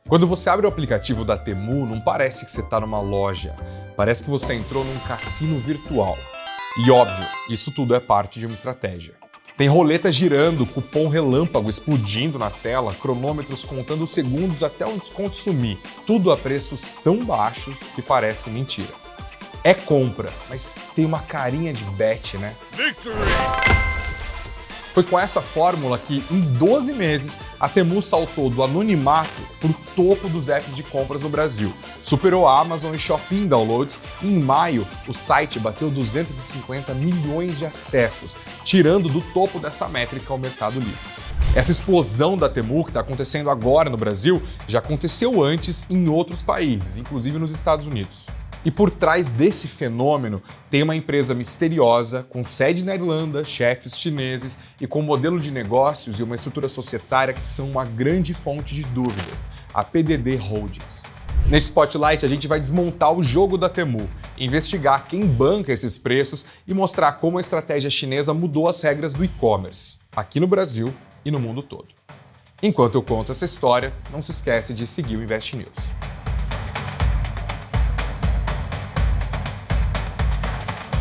Quando você abre o aplicativo da Temu, não parece que você está numa loja, parece que você entrou num cassino virtual. E óbvio, isso tudo é parte de uma estratégia. Tem roleta girando, cupom relâmpago explodindo na tela, cronômetros contando segundos até o desconto sumir. Tudo a preços tão baixos que parece mentira. É compra, mas tem uma carinha de bet, né? Victory! Foi com essa fórmula que, em 12 meses, a Temu saltou do anonimato para o topo dos apps de compras no Brasil. Superou a Amazon e Shopee em downloads e, em maio, o site bateu 250 milhões de acessos, tirando do topo dessa métrica o Mercado Livre. Essa explosão da Temu que está acontecendo agora no Brasil já aconteceu antes em outros países, inclusive nos Estados Unidos. E por trás desse fenômeno tem uma empresa misteriosa, com sede na Irlanda, chefes chineses e com um modelo de negócios e uma estrutura societária que são uma grande fonte de dúvidas, a PDD Holdings. Neste Spotlight a gente vai desmontar o jogo da Temu, investigar quem banca esses preços e mostrar como a estratégia chinesa mudou as regras do e-commerce, aqui no Brasil e no mundo todo. Enquanto eu conto essa história, não se esquece de seguir o Invest News.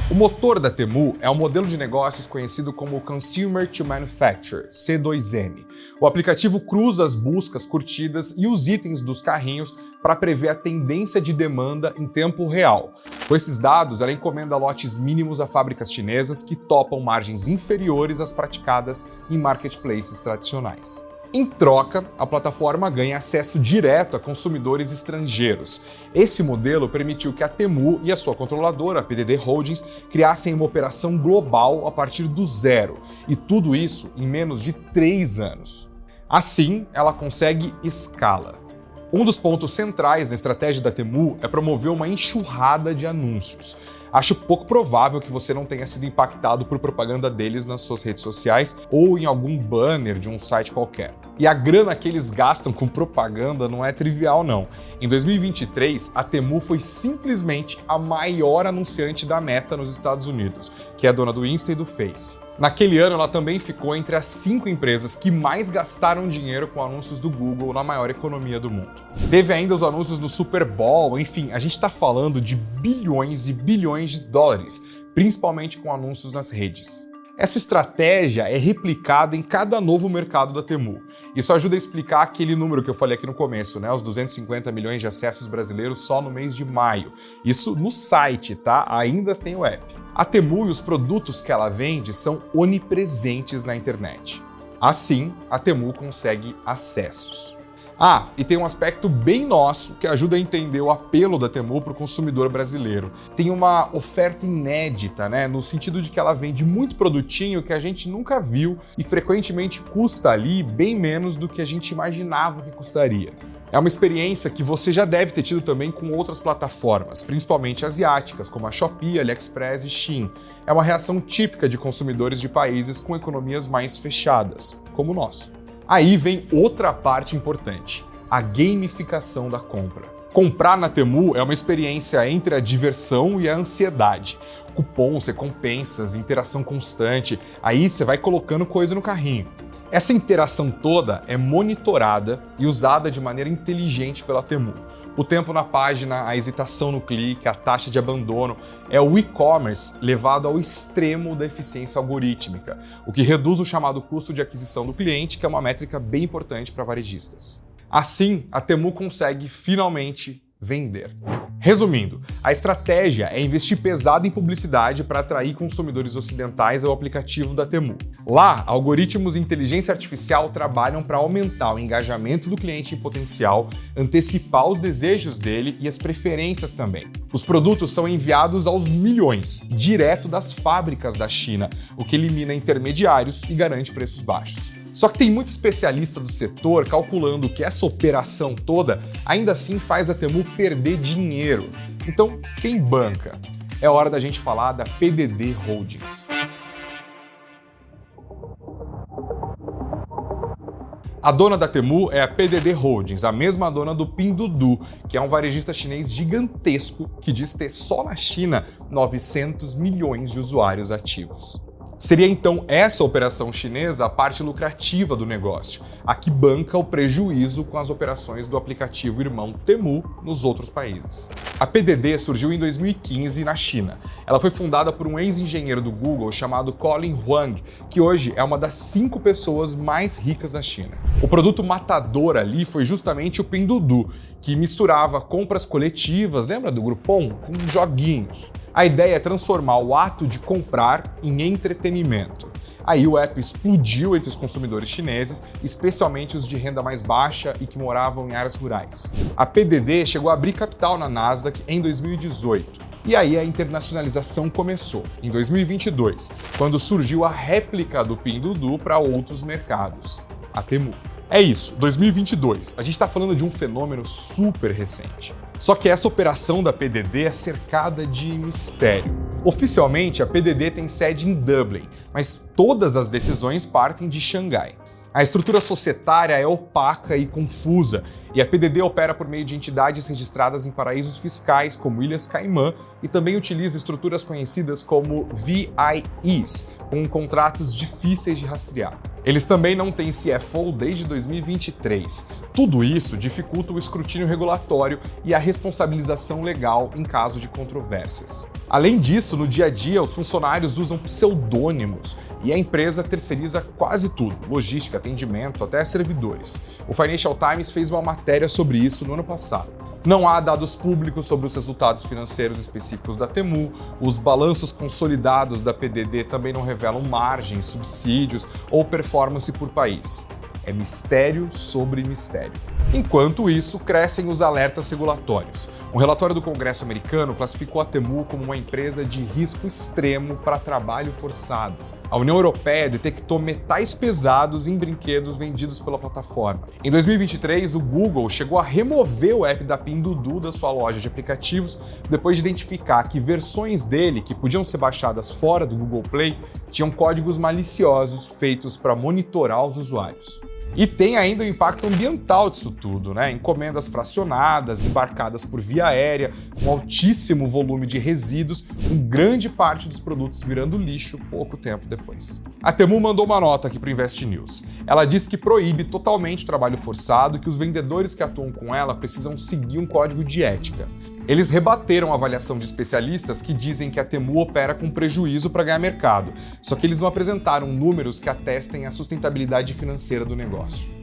O motor da Temu é um modelo de negócios conhecido como Consumer to Manufacture, C2M. O aplicativo cruza as buscas, curtidas e os itens dos carrinhos para prever a tendência de demanda em tempo real. Com esses dados, ela encomenda lotes mínimos a fábricas chinesas que topam margens inferiores às praticadas em marketplaces tradicionais. Em troca, a plataforma ganha acesso direto a consumidores estrangeiros. Esse modelo permitiu que a Temu e a sua controladora, a PDD Holdings, criassem uma operação global a partir do zero, e tudo isso em menos de 3 anos. Assim, ela consegue escala. Um dos pontos centrais na estratégia da Temu é promover uma enxurrada de anúncios. Acho pouco provável que você não tenha sido impactado por propaganda deles nas suas redes sociais ou em algum banner de um site qualquer. E a grana que eles gastam com propaganda não é trivial, não. Em 2023, a Temu foi simplesmente a maior anunciante da Meta nos Estados Unidos, que é a dona do Insta e do Face. Naquele ano, ela também ficou entre as 5 empresas que mais gastaram dinheiro com anúncios do Google na maior economia do mundo. Teve ainda os anúncios no Super Bowl, enfim, a gente está falando de bilhões e bilhões de dólares, principalmente com anúncios nas redes. Essa estratégia é replicada em cada novo mercado da Temu. Isso ajuda a explicar aquele número que eu falei aqui no começo, né? Os 250 milhões de acessos brasileiros só no mês de maio. Isso no site, tá? Ainda tem o app. A Temu e os produtos que ela vende são onipresentes na internet. Assim, a Temu consegue acessos. Ah, e tem um aspecto bem nosso que ajuda a entender o apelo da Temu para o consumidor brasileiro. Tem uma oferta inédita, né? No sentido de que ela vende muito produtinho que a gente nunca viu e frequentemente custa ali bem menos do que a gente imaginava que custaria. É uma experiência que você já deve ter tido também com outras plataformas, principalmente asiáticas, como a Shopee, AliExpress e Shein. É uma reação típica de consumidores de países com economias mais fechadas, como o nosso. Aí vem outra parte importante, a gamificação da compra. Comprar na Temu é uma experiência entre a diversão e a ansiedade. Cupons, recompensas, interação constante, aí você vai colocando coisa no carrinho. Essa interação toda é monitorada e usada de maneira inteligente pela Temu. O tempo na página, a hesitação no clique, a taxa de abandono, é o e-commerce levado ao extremo da eficiência algorítmica, o que reduz o chamado custo de aquisição do cliente, que é uma métrica bem importante para varejistas. Assim, a Temu consegue finalmente vender. Resumindo, a estratégia é investir pesado em publicidade para atrair consumidores ocidentais ao aplicativo da Temu. Lá, algoritmos e inteligência artificial trabalham para aumentar o engajamento do cliente em potencial, antecipar os desejos dele e as preferências também. Os produtos são enviados aos milhões, direto das fábricas da China, o que elimina intermediários e garante preços baixos. Só que tem muito especialista do setor calculando que essa operação toda ainda assim faz a Temu perder dinheiro. Então, quem banca? É hora da gente falar da PDD Holdings. A dona da Temu é a PDD Holdings, a mesma dona do Pinduoduo, que é um varejista chinês gigantesco que diz ter só na China 900 milhões de usuários ativos. Seria então essa operação chinesa a parte lucrativa do negócio, a que banca o prejuízo com as operações do aplicativo irmão Temu nos outros países. A PDD surgiu em 2015 na China. Ela foi fundada por um ex-engenheiro do Google chamado Colin Huang, que hoje é uma das 5 pessoas mais ricas da China. O produto matador ali foi justamente o Pinduoduo, que misturava compras coletivas, lembra do Groupon? Com joguinhos. A ideia é transformar o ato de comprar em entretenimento. Aí o app explodiu entre os consumidores chineses, especialmente os de renda mais baixa e que moravam em áreas rurais. A PDD chegou a abrir capital na Nasdaq em 2018. E aí a internacionalização começou, em 2022, quando surgiu a réplica do Pinduoduo para outros mercados, a Temu. É isso, 2022. A gente está falando de um fenômeno super recente. Só que essa operação da PDD é cercada de mistério. Oficialmente, a PDD tem sede em Dublin, mas todas as decisões partem de Xangai. A estrutura societária é opaca e confusa, e a PDD opera por meio de entidades registradas em paraísos fiscais, como Ilhas Caimã, e também utiliza estruturas conhecidas como VIEs, com contratos difíceis de rastrear. Eles também não têm CFO desde 2023. Tudo isso dificulta o escrutínio regulatório e a responsabilização legal em caso de controvérsias. Além disso, no dia a dia, os funcionários usam pseudônimos e a empresa terceiriza quase tudo, logística, atendimento, até servidores. O Financial Times fez uma matéria sobre isso no ano passado. Não há dados públicos sobre os resultados financeiros específicos da Temu, os balanços consolidados da PDD também não revelam margens, subsídios ou performance por país. É mistério sobre mistério. Enquanto isso, crescem os alertas regulatórios. Um relatório do Congresso americano classificou a Temu como uma empresa de risco extremo para trabalho forçado. A União Europeia detectou metais pesados em brinquedos vendidos pela plataforma. Em 2023, o Google chegou a remover o app da Pinduoduo da sua loja de aplicativos depois de identificar que versões dele, que podiam ser baixadas fora do Google Play, tinham códigos maliciosos feitos para monitorar os usuários. E tem ainda o impacto ambiental disso tudo, né? Encomendas fracionadas, embarcadas por via aérea, com altíssimo volume de resíduos, com grande parte dos produtos virando lixo pouco tempo depois. A Temu mandou uma nota aqui para o Invest News. Ela diz que proíbe totalmente o trabalho forçado e que os vendedores que atuam com ela precisam seguir um código de ética. Eles rebateram a avaliação de especialistas que dizem que a Temu opera com prejuízo para ganhar mercado, só que eles não apresentaram números que atestem a sustentabilidade financeira do negócio.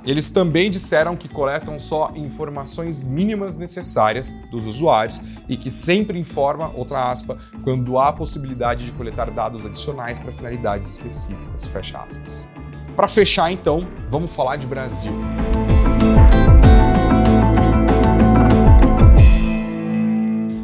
Eles também disseram que coletam só informações mínimas necessárias dos usuários e que sempre informa, outra aspa, quando há possibilidade de coletar dados adicionais para finalidades específicas, fecha aspas. Para fechar então, vamos falar de Brasil.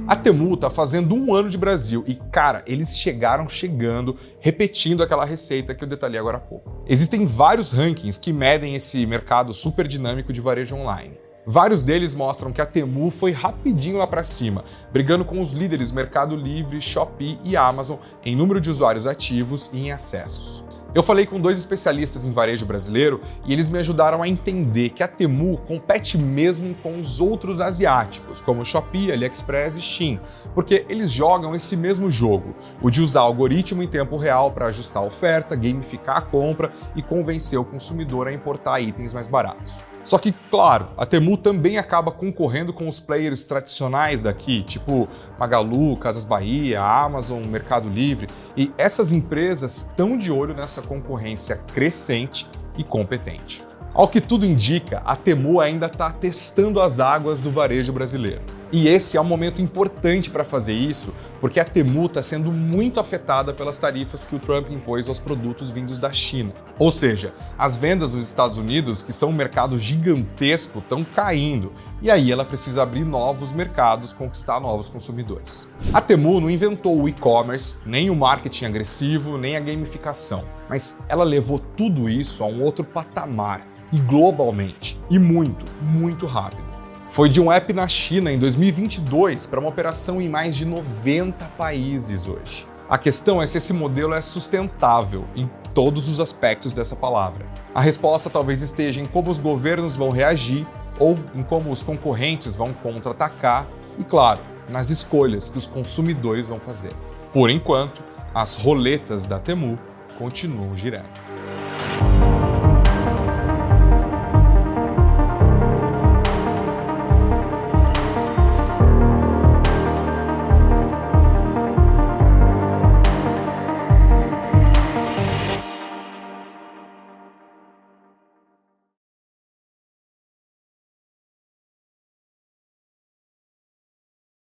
A Temu tá fazendo 1 ano de Brasil e, cara, eles chegaram chegando, repetindo aquela receita que eu detalhei agora há pouco. Existem vários rankings que medem esse mercado super dinâmico de varejo online. Vários deles mostram que a Temu foi rapidinho lá para cima, brigando com os líderes Mercado Livre, Shopee e Amazon em número de usuários ativos e em acessos. Eu falei com 2 especialistas em varejo brasileiro e eles me ajudaram a entender que a Temu compete mesmo com os outros asiáticos, como Shopee, AliExpress e Shein, porque eles jogam esse mesmo jogo, o de usar algoritmo em tempo real para ajustar a oferta, gamificar a compra e convencer o consumidor a importar itens mais baratos. Só que, claro, a Temu também acaba concorrendo com os players tradicionais daqui, tipo Magalu, Casas Bahia, Amazon, Mercado Livre, e essas empresas estão de olho nessa concorrência crescente e competente. Ao que tudo indica, a Temu ainda está testando as águas do varejo brasileiro. E esse é um momento importante para fazer isso, porque a Temu está sendo muito afetada pelas tarifas que o Trump impôs aos produtos vindos da China. Ou seja, as vendas nos Estados Unidos, que são um mercado gigantesco, estão caindo. E aí ela precisa abrir novos mercados, conquistar novos consumidores. A Temu não inventou o e-commerce, nem o marketing agressivo, nem a gamificação. Mas ela levou tudo isso a um outro patamar, e globalmente, e muito, muito rápido. Foi de um app na China em 2022 para uma operação em mais de 90 países hoje. A questão é se esse modelo é sustentável em todos os aspectos dessa palavra. A resposta talvez esteja em como os governos vão reagir ou em como os concorrentes vão contra-atacar e, claro, nas escolhas que os consumidores vão fazer. Por enquanto, as roletas da Temu continuam girando.